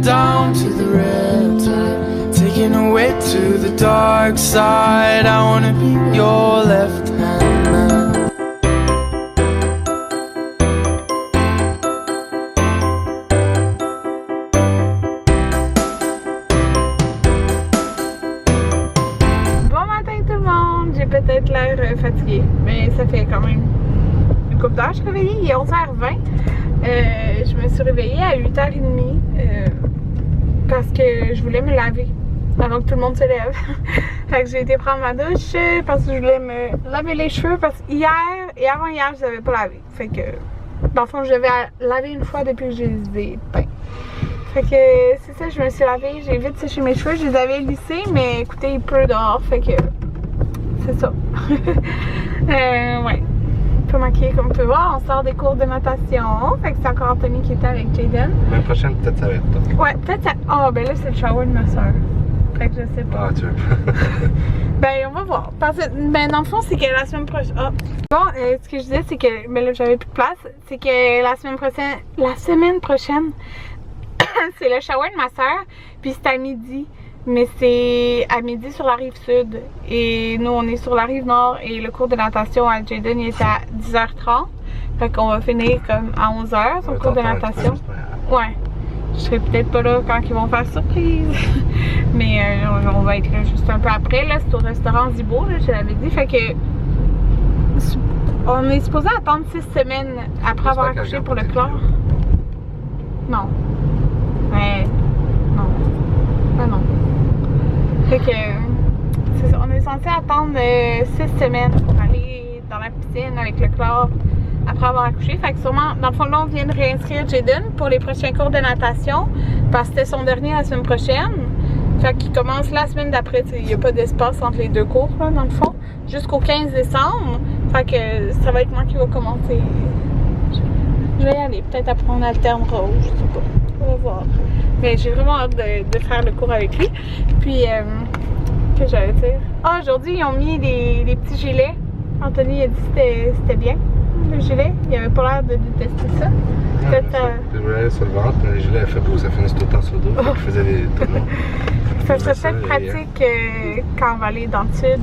down to the riptide, taking away to the dark side. I wanna be your left hand man. Bon matin tout le monde, j'ai peut-être l'air fatiguée, mais ça fait quand même une couple d'heures. Je suis réveillée, il est 11h20. Je me suis réveillée à 8h30 parce que je voulais me laver avant que tout le monde se lève. Fait que j'ai été prendre ma douche parce que je voulais me laver les cheveux parce que hier et avant-hier je n'avais pas lavé. Fait que dans le fond je devais laver une fois depuis que je les ai peints. Fait que c'est ça, je me suis lavée, j'ai vite séché mes cheveux, je les avais lissés mais écoutez il pleut dehors, fait que c'est ça. Ouais. Pas maquillée comme vous pouvez voir, on sort des cours de natation. Fait que c'est encore Anthony qui était avec Jaden. L'année prochaine, peut-être ça va être toi. Ouais, peut-être ça. Oh, ben là, c'est le shower de ma soeur. Fait que je sais pas. Ah, tu veux. Ben, on va voir. Parce que, ben, dans le fond, c'est que la semaine prochaine. Oh. Bon, ce que je disais, c'est que. Ben là, j'avais plus de place. C'est que la semaine prochaine, c'est le shower de ma soeur. Puis c'est à midi. Mais c'est à midi sur la rive sud et nous on est sur la rive nord et le cours de natation à Jaden il est à 10h30. Fait qu'on va finir comme à 11h son cours de natation. Ouais. Je serai peut-être pas là quand ils vont faire surprise. Mais on va être là juste un peu après. Là, c'est au restaurant Zibo, là, je l'avais dit. Fait que on est supposé attendre 6 semaines après avoir accouché pour le chlore. Non. Ouais. Non. Ah non. Fait que c'est ça, on est censé attendre 6 semaines pour aller dans la piscine avec le chlore après avoir accouché. Fait que sûrement, dans le fond, là, on vient de réinscrire Jaden pour les prochains cours de natation parce que c'était son dernier la semaine prochaine. Fait qu'il commence la semaine d'après. Il n'y a pas d'espace entre les deux cours, là, dans le fond, jusqu'au 15 décembre. Fait que ça va être moi qui va commencer. Je vais y aller. Peut-être après on alternera, je sais pas. On va voir. Mais j'ai vraiment hâte de faire le cours avec lui. Puis, que j'allais dire? Ah, aujourd'hui, ils ont mis des petits gilets. Anthony a dit que c'était bien, le gilet. Il avait pas l'air de détester ça. Je voulais aller sur le ventre, mais les gilets, fait pour que ça finisse tout le temps sur le dos. Fait que je faisais des tonneaux. Ça serait peut-être pratique quand on va aller dans le sud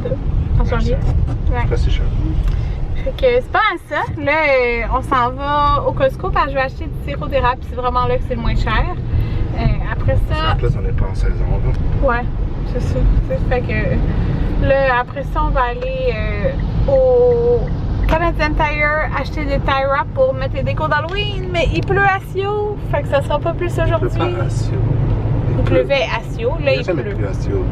en janvier. Ouais. Après, c'est cher. Fait que c'est pas mal ça. Là, on s'en va au Costco parce que je vais acheter du sirop d'érable. C'est vraiment là que c'est le moins cher. Après ça. En plus, on n'est pas en saison. Là. Ouais, c'est ça. Fait que là, après ça, on va aller au Canadian Tire acheter des tire wraps pour mettre les décos d'Halloween. Mais il pleut à Sio. Fait que ça sera pas plus aujourd'hui. Il pleut pas à Sio. Il pleuvait à Sio. Là, il jamais pleut. plu à Sio.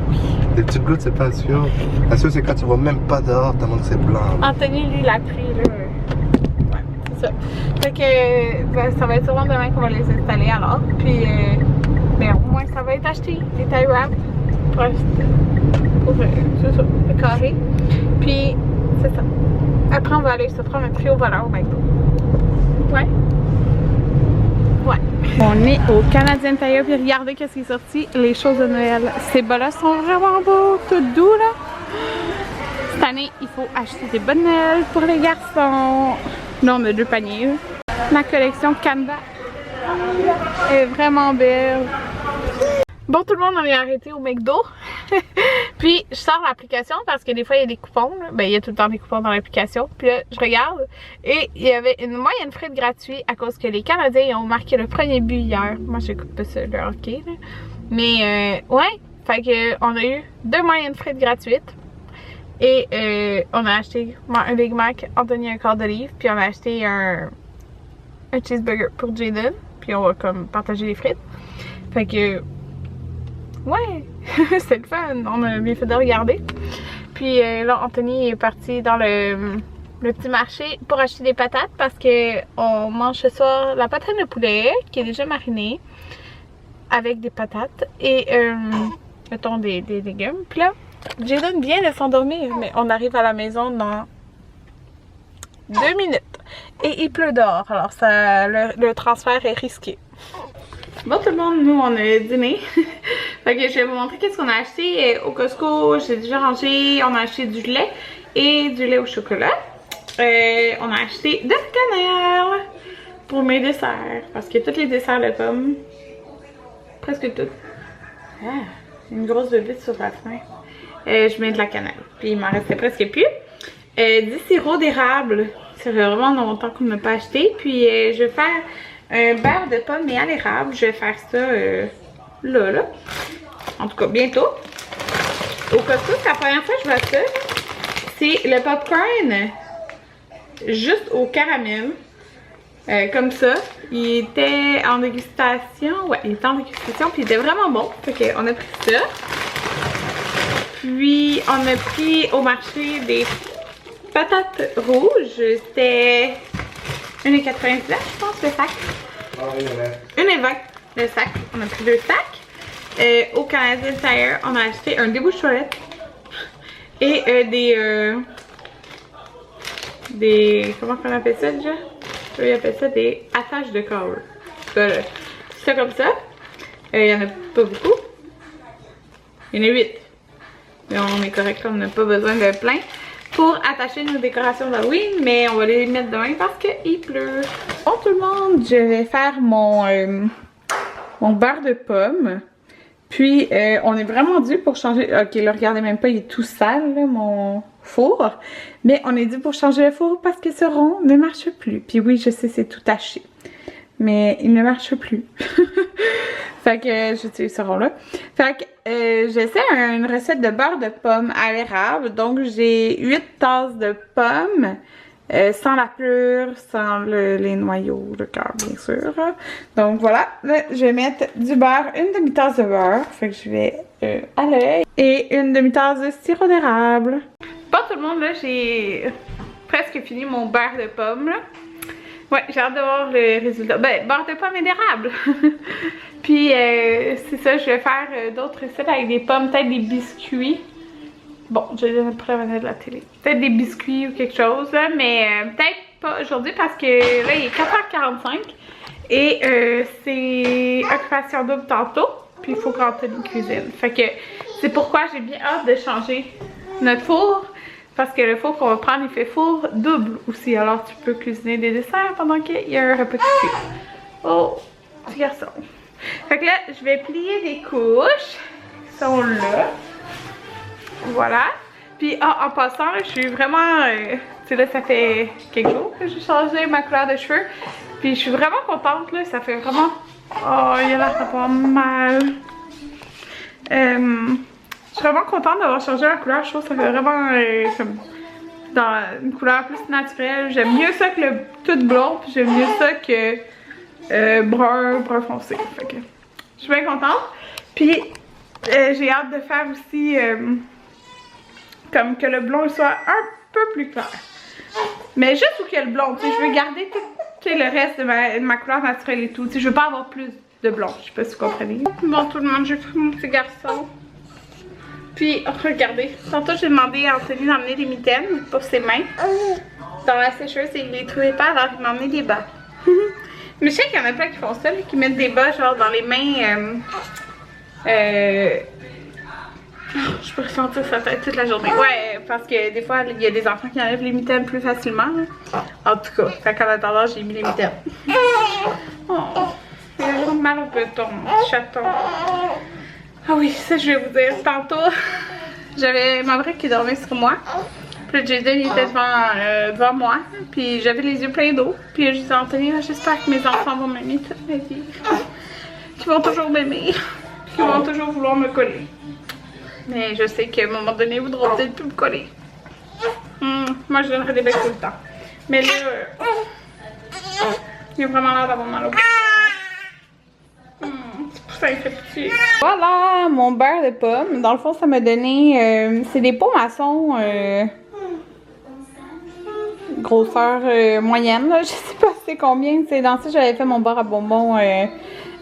Les petites gouttes, c'est pas à Sio. À Sio, c'est quand tu vois même pas dehors tellement que c'est blanc. Anthony, lui, l'a pris, là. Ouais, c'est ça. Fait que ben, ça va être sûrement demain qu'on va les installer alors. Puis, ben, au moins, ça va être acheté, des tie wraps pour c'est ça, le carré. Puis, c'est ça. Après, on va aller se prendre un trio volant au McDo. Ouais. Ouais. On est au Canadian Tire, puis regardez qu'est-ce qui est sorti, les choses de Noël. Ces bas-là sont vraiment beaux, tout doux, là. Cette année, il faut acheter des bonnes Noël pour les garçons. Là, on a 2 paniers. La collection Canva est vraiment belle. Bon, tout le monde, on est arrêté au McDo. Puis, je sors l'application parce que des fois, il y a des coupons. Là. Ben, il y a tout le temps des coupons dans l'application. Puis là, je regarde et il y avait une moyenne frais de gratuit à cause que les Canadiens ils ont marqué le premier but hier. Moi, j'écoute pas ça, le hockey. Là. Mais, ouais. Fait que, on a eu 2 moyennes frais de gratuites. Et on a acheté un Big Mac, Anthony un quart d'olive. Puis on a acheté un cheeseburger pour Jaden. Puis on va comme partager les frites. Fait que... ouais, c'était le fun, on a bien fait de regarder. Puis là, Anthony est parti dans le petit marché pour acheter des patates parce que on mange ce soir la patate de poulet qui est déjà marinée avec des patates et mettons des légumes. Puis là, Jaden vient de s'endormir, mais on arrive à la maison dans 2 minutes et il pleut dehors, alors ça, le transfert est risqué. Bon tout le monde, nous on a dîné. Fait que je vais vous montrer qu'est-ce qu'on a acheté au Costco. J'ai déjà rangé, on a acheté du lait et du lait au chocolat. On a acheté de la cannelle pour mes desserts. Parce que tous les desserts de pommes presque tout. Ah, une grosse bébite sur la fin. Je mets de la cannelle. Puis il m'en restait presque plus. Du sirop d'érable. Ça fait vraiment longtemps qu'on n'a pas acheté. Puis je vais faire un beurre de pomme mais à l'érable. Je vais faire ça là. En tout cas, bientôt. Au Costco, c'est la première fois que je vois ça. C'est le popcorn juste au caramel. Comme ça. Il était en dégustation. Ouais, il était en dégustation. Puis il était vraiment bon. Fait qu'on a pris ça. Puis on a pris au marché des patates rouges. C'était 1,99 je pense le sac. Ah, 1,20 le sac. On a pris 2 sacs. Au Canadian Tire, on a acheté un débouche-toilette. Et des. Comment on appelle ça déjà? Ils appellent ça des attaches de câble. Ça comme ça. Il n'y en a pas beaucoup. Il y en a 8. Mais on est correct, on n'a pas besoin de plein pour attacher nos décorations d'Halloween. Mais on va les mettre demain parce qu'il pleut. Bon tout le monde, je vais faire mon beurre de pomme. Puis on est vraiment dû pour changer. Ok, là regardez même pas, il est tout sale là, mon four. Mais on est dû pour changer le four parce que ce rond ne marche plus. Puis oui, je sais, c'est tout taché. Mais il ne marche plus. Fait que j'utilise ce rond là. Fait que j'essaie une recette de beurre de pomme à l'érable. Donc j'ai 8 tasses de pommes. Sans la pleure, sans les noyaux de cœur bien sûr. Donc voilà, là, je vais mettre du beurre, une demi-tasse de beurre, fait que je vais à l'œil, et une demi-tasse de sirop d'érable. Bon tout le monde, là j'ai presque fini mon beurre de pomme là. Ouais, j'ai hâte de voir le résultat. Ben, beurre de pomme et d'érable. Puis c'est ça, je vais faire d'autres recettes avec des pommes, peut-être des biscuits. Bon, je vais prévenir de la télé. Peut-être des biscuits ou quelque chose, là, mais peut-être pas aujourd'hui parce que là, il est 4h45 et c'est occupation double tantôt, puis il faut qu'Anthony cuisine. Fait que c'est pourquoi j'ai bien hâte de changer notre four parce que le four qu'on va prendre, il fait four double aussi. Alors, tu peux cuisiner des desserts pendant qu'il y a un repas qui cuit. Oh, petit garçon. Fait que là, je vais plier des couches qui sont là. Voilà. Puis en passant, là, je suis vraiment... tu sais là, ça fait quelques jours que j'ai changé ma couleur de cheveux. Puis je suis vraiment contente là, ça fait vraiment... Oh, il a l'air d'avoir mal. Je suis vraiment contente d'avoir changé ma couleur. Je trouve que ça fait vraiment comme... dans une couleur plus naturelle. J'aime mieux ça que le tout blond. Puis j'aime mieux ça que brun foncé. Fait que je suis bien contente. Puis j'ai hâte de faire aussi... comme que le blond soit un peu plus clair. Mais juste où qu'il y a le blond, tu sais, je veux garder tout le reste de ma couleur naturelle et tout. Tu sais, je veux pas avoir plus de blond, je sais pas si vous comprenez. Bon tout le monde, j'ai pris mon petit garçon. Puis, regardez, tantôt j'ai demandé à Anthony d'emmener des mitaines pour ses mains. Dans la sécheuse et il les trouvait pas, alors il m'a emmené des bas. Mais je sais qu'il y en a plein qui font ça, là, qui mettent des bas genre dans les mains. Je peux ressentir sa tête toute la journée. Ouais, parce que des fois, il y a des enfants qui enlèvent les mitaines plus facilement. Là. En tout cas, fait qu'en attendant, j'ai mis les mitaines. Oh, il a vraiment mal au peloton, petit chaton. Ah oui, ça je vais vous dire. Tantôt, j'avais ma brique qui dormait sur moi. Puis Jaden il était devant moi. Puis j'avais les yeux pleins d'eau. Puis je disais à Anthony, j'espère que mes enfants vont m'aimer toute ma vie. Qu'ils vont toujours m'aimer. Qu'ils vont toujours vouloir me coller. Mais je sais qu'à un moment donné, ils voudront peut-être plus me coller. Moi, je donnerais des becs tout le temps. Mais là, il a vraiment l'air d'avoir mal au cœur. C'est pour ça qu'il fait petit. Voilà, mon beurre de pomme. Dans le fond, ça m'a donné... c'est des pots maçons grosseur moyenne. Là. Je sais pas c'est combien. Dans ça, j'avais fait mon beurre à bonbons à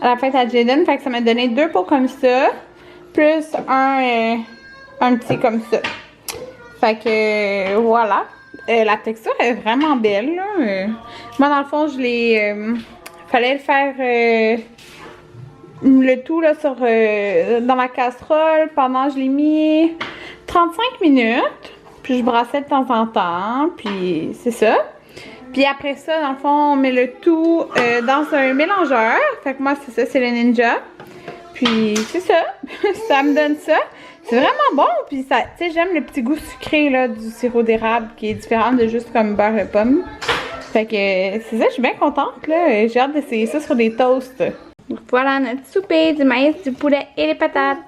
la fête à Jaden. Fait que ça m'a donné 2 pots comme ça. Plus un petit comme ça. Fait que voilà. La texture est vraiment belle. Là. Moi dans le fond je l'ai... fallait le faire le tout là sur dans la casserole. Pendant je l'ai mis 35 minutes. Puis je brassais de temps en temps. Puis c'est ça. Puis après ça dans le fond on met le tout dans un mélangeur. Fait que moi c'est ça, c'est le Ninja. Puis c'est ça, ça me donne ça. C'est vraiment bon, puis ça, tu sais, j'aime le petit goût sucré là, du sirop d'érable qui est différent de juste comme beurre et pomme. Fait que c'est ça, je suis bien contente là. J'ai hâte d'essayer ça sur des toasts. Donc voilà notre souper, du maïs, du poulet et les patates.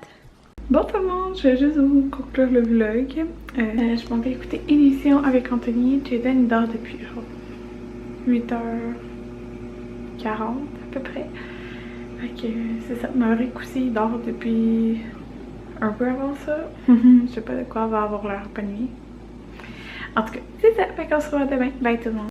Bon tout le monde, je vais juste vous conclure le vlog. Je m'en vais écouter une émission avec Anthony. Jaden il dort depuis 8h40 à peu près. Fait que c'est ça, Maurice aussi il dort depuis un peu avant ça. Je sais pas de quoi va avoir l'air bonne nuit. En tout cas, c'est ça, fait qu'on se revoit demain. Bye tout le monde.